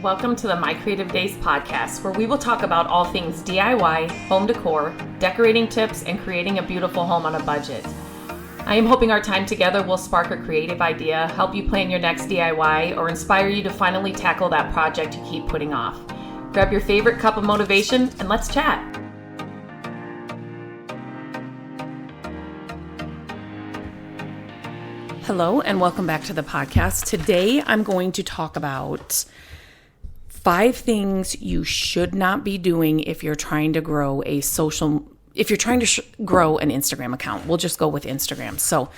Welcome to the My Creative Days podcast, where we will talk about all things DIY, home decor, decorating tips, and creating a beautiful home on a budget. I am hoping our time together will spark a creative idea, help you plan your next DIY, or inspire you to finally tackle that project you keep putting off. Grab your favorite cup of motivation and let's chat. Hello and welcome back to the podcast. Today I'm going to talk about 5 things you should not be doing if you're trying to grow grow an Instagram account. We'll just go with Instagram. So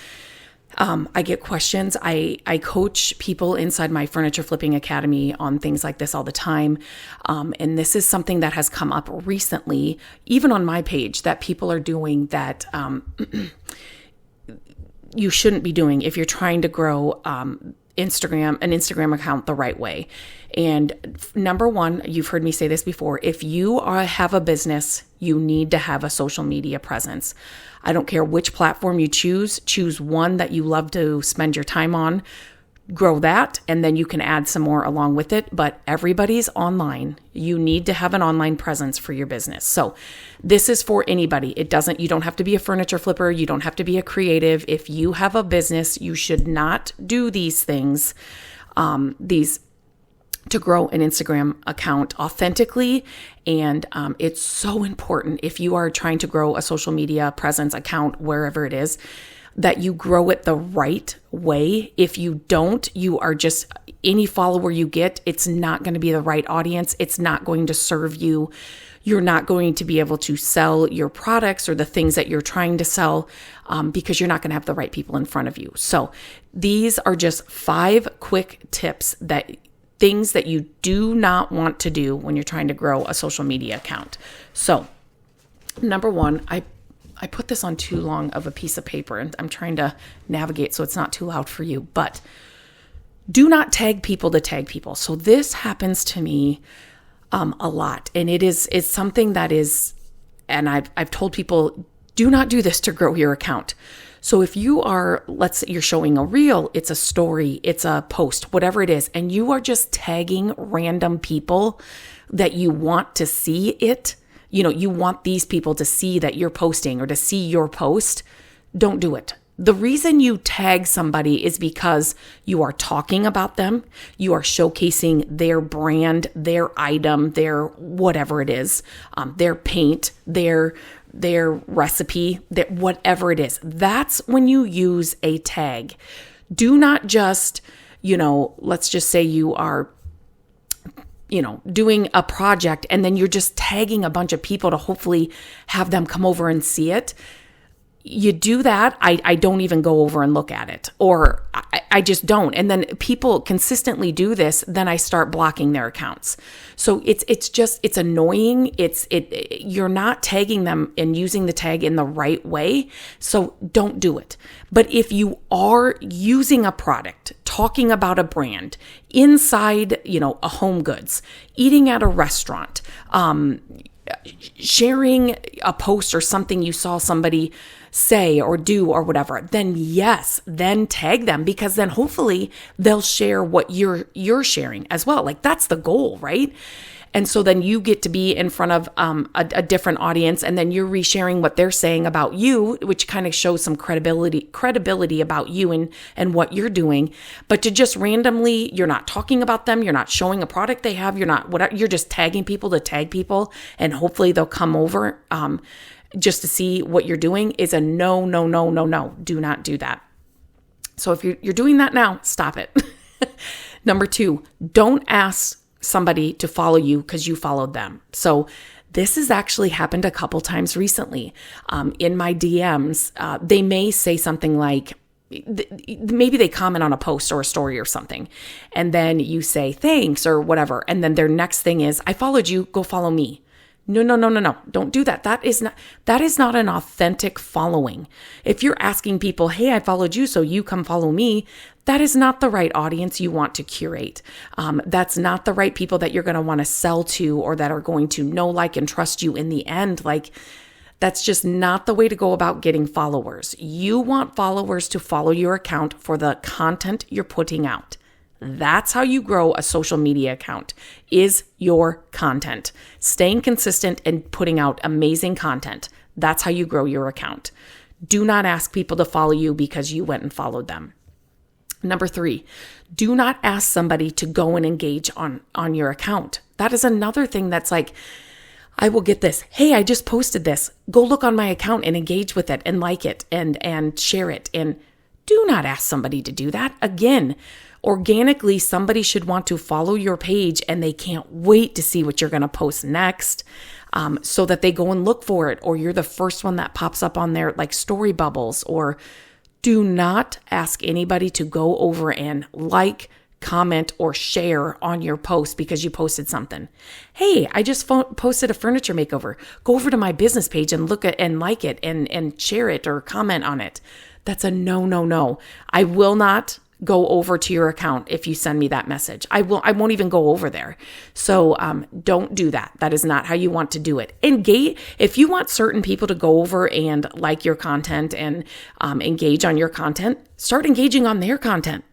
I get questions. I coach people inside my Furniture Flipping Academy on things like this all the time. And this is something that has come up recently, even on my page, that people are doing that you shouldn't be doing if you're trying to grow an Instagram account the right way. And number one, you've heard me say this before, if you have a business, you need to have a social media presence. I don't care which platform you choose one that you love to spend your time on, grow that, and then you can add some more along with it. But everybody's online. You need to have an online presence for your business. So this is for anybody. You don't have to be a furniture flipper. You don't have to be a creative. If you have a business, you should not do these things, to grow an Instagram account authentically. And it's so important if you are trying to grow a social media presence account, wherever it is, that you grow it the right way. If you don't, you are just, any follower you get, it's not going to be the right audience. It's not going to serve you. You're not going to be able to sell your products or the things that you're trying to sell because you're not going to have the right people in front of you. So these are just 5 quick tips, things that you do not want to do when you're trying to grow a social media account. So number one, I put this on too long of a piece of paper and I'm trying to navigate so it's not too loud for you, but do not tag people to tag people. So this happens to me a lot. And it's something that is, and I've told people, do not do this to grow your account. So if you are, let's say you're showing a reel, it's a story, it's a post, whatever it is, and you are just tagging random people that you want to see it, you want these people to see that you're posting or to see your post, don't do it. The reason you tag somebody is because you are talking about them, you are showcasing their brand, their item, their whatever it is, their paint, their recipe, that whatever it is. That's when you use a tag. Do not just, let's just say you are doing a project and then you're just tagging a bunch of people to hopefully have them come over and see it. You do that, I don't even go over and look at it, or I just don't. And then people consistently do this, then I start blocking their accounts. So it's annoying. You're not tagging them and using the tag in the right way. So don't do it. But if you are using a product, talking about a brand inside, a home goods, eating at a restaurant, sharing a post or something you saw somebody say or do or whatever, then yes, then tag them, because then hopefully they'll share what you're sharing as well. Like that's the goal, right? And so then you get to be in front of a different audience, and then you're resharing what they're saying about you, which kind of shows some credibility about you and what you're doing. But to just randomly, you're not talking about them, you're not showing a product they have, you're just tagging people to tag people, and hopefully they'll come over just to see what you're doing, is a no. Do not do that. So if you're doing that now, stop it. Number 2, don't ask somebody to follow you because you followed them. So this has actually happened a couple times recently. In my DMs, they may say something like, maybe they comment on a post or a story or something, and then you say thanks or whatever, and then their next thing is, I followed you, go follow me. No. Don't do that. That is not an authentic following. If you're asking people, hey, I followed you, so you come follow me, that is not the right audience you want to curate. That's not the right people that you're going to want to sell to, or that are going to know, like, and trust you in the end. Like, that's just not the way to go about getting followers. You want followers to follow your account for the content you're putting out. That's how you grow a social media account, is your content. Staying consistent and putting out amazing content. That's how you grow your account. Do not ask people to follow you because you went and followed them. Number 3, do not ask somebody to go and engage on your account. That is another thing that's like, I will get this. Hey, I just posted this. Go look on my account and engage with it and like it and share it. And do not ask somebody to do that. Again, organically, somebody should want to follow your page and they can't wait to see what you're going to post next, so that they go and look for it, or you're the first one that pops up on their like story bubbles. Or do not ask anybody to go over and like, comment, or share on your post because you posted something. Hey, I just posted a furniture makeover. Go over to my business page and look at and like it and share it or comment on it. That's a no. I will not go over to your account if you send me that message. I won't even go over there. So don't do that. That is not how you want to do it. Engage. If you want certain people to go over and like your content and engage on your content, start engaging on their content.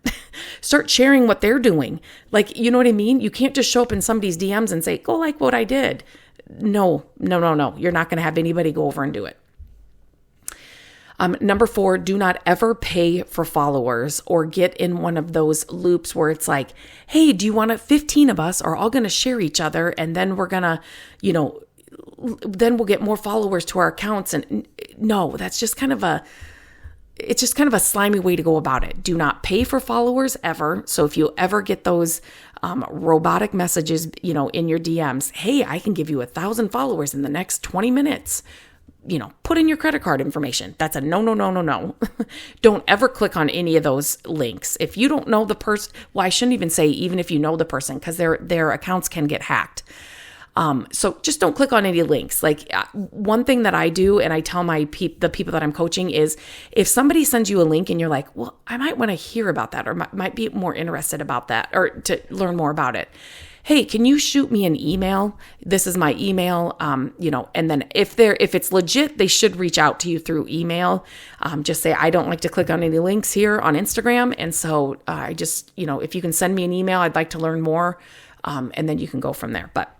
Start sharing what they're doing. Like, you know what I mean? You can't just show up in somebody's DMs and say, go like what I did. No. You're not going to have anybody go over and do it. Number 4, do not ever pay for followers or get in one of those loops where it's like, hey, do you want 15 of us are all going to share each other and then we're going to, then we'll get more followers to our accounts. And no, that's just kind of a slimy way to go about it. Do not pay for followers ever. So if you ever get those robotic messages, in your DMs, hey, I can give you 1,000 followers in the next 20 minutes. Put in your credit card information. That's a no. Don't ever click on any of those links. If you don't know the person, well, I shouldn't even say even if you know the person, because their accounts can get hacked. So just don't click on any links. Like one thing that I do, and I tell the people that I'm coaching is, if somebody sends you a link and you're like, well, I might want to hear about that, or might be more interested about that, or to learn more about it. Hey, can you shoot me an email? This is my email, and then if it's legit, they should reach out to you through email. Just say, I don't like to click on any links here on Instagram. And so I just, if you can send me an email, I'd like to learn more. And then you can go from there. But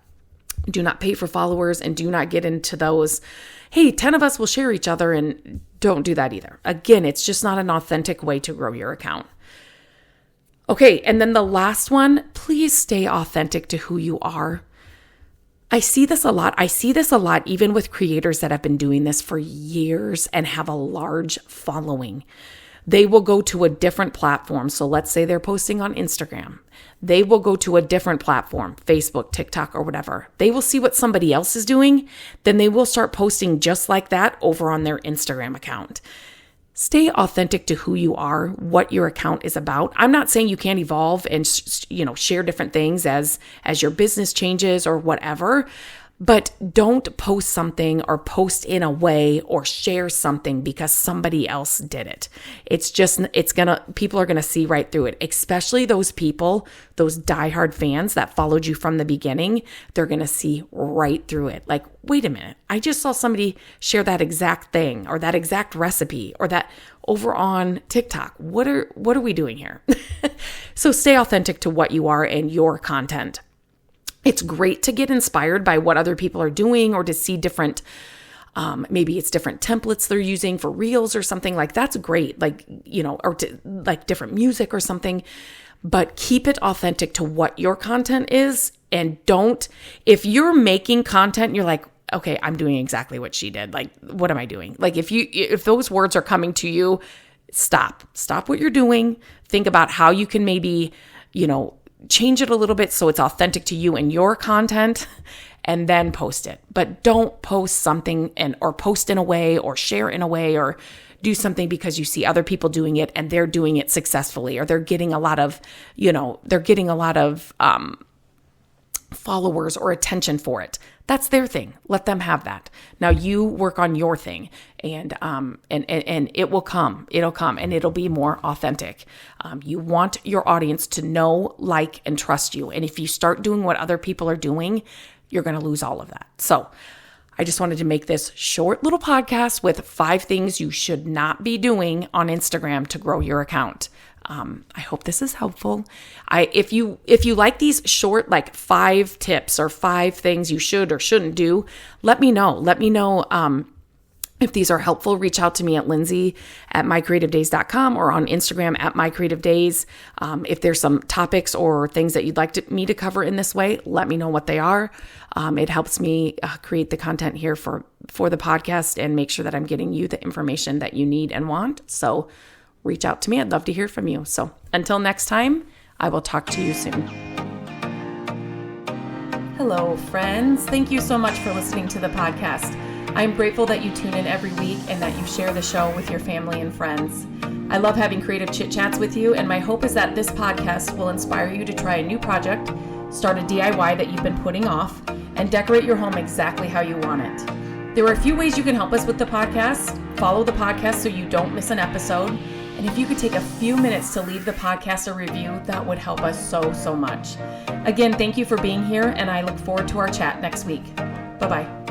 do not pay for followers and do not get into those, hey, 10 of us will share each other, and don't do that either. Again, it's just not an authentic way to grow your account. Okay, and then the last one, please stay authentic to who you are. I see this a lot. Even with creators that have been doing this for years and have a large following. They will go to a different platform. So let's say they're posting on Instagram. They will go to a different platform, Facebook, TikTok, or whatever. They will see what somebody else is doing. Then they will start posting just like that over on their Instagram account. Stay authentic to who you are, what your account is about. I'm not saying you can't evolve and share different things as your business changes or whatever, but don't post something or post in a way or share something because somebody else did it. People are going to see right through it, especially those people, those diehard fans that followed you from the beginning. Are going to see right through it. Like, wait a minute, I just saw somebody share that exact thing or that exact recipe or that over on TikTok. What are we doing here? So stay authentic to what you are and your content. It's great to get inspired by what other people are doing or to see different, maybe it's different templates they're using for reels or something. Like, that's great. Like, or to like different music or something, but keep it authentic to what your content is. And if you're making content and you're like, okay, I'm doing exactly what she did. Like, what am I doing? Like, if those words are coming to you, stop what you're doing. Think about how you can maybe, change it a little bit so it's authentic to you and your content, and then post it. But don't post something or post in a way or share in a way or do something because you see other people doing it and they're doing it successfully, or they're getting a lot of, followers or attention for it. That's their thing. Let them have that. Now you work on your thing, and it will come. It'll come, and it'll be more authentic. You want your audience to know, like, and trust you. And if you start doing what other people are doing, you're going to lose all of that. So I just wanted to make this short little podcast with 5 things you should not be doing on Instagram to grow your account. I hope this is helpful. If you like these short, like 5 tips or 5 things you should or shouldn't do, let me know. Let me know if these are helpful. Reach out to me at lindsay@mycreativedays.com or on Instagram @mycreativedays. If there's some topics or things that you'd like me to cover in this way, let me know what they are. It helps me create the content here for the podcast and make sure that I'm getting you the information that you need and want. So reach out to me. I'd love to hear from you. So until next time, I will talk to you soon. Hello, friends. Thank you so much for listening to the podcast. I'm grateful that you tune in every week and that you share the show with your family and friends. I love having creative chit chats with you, and my hope is that this podcast will inspire you to try a new project, start a DIY that you've been putting off, and decorate your home exactly how you want it. There are a few ways you can help us with the podcast. Follow the podcast so you don't miss an episode. And if you could take a few minutes to leave the podcast a review, that would help us so much. Again, thank you for being here, and I look forward to our chat next week. Bye-bye.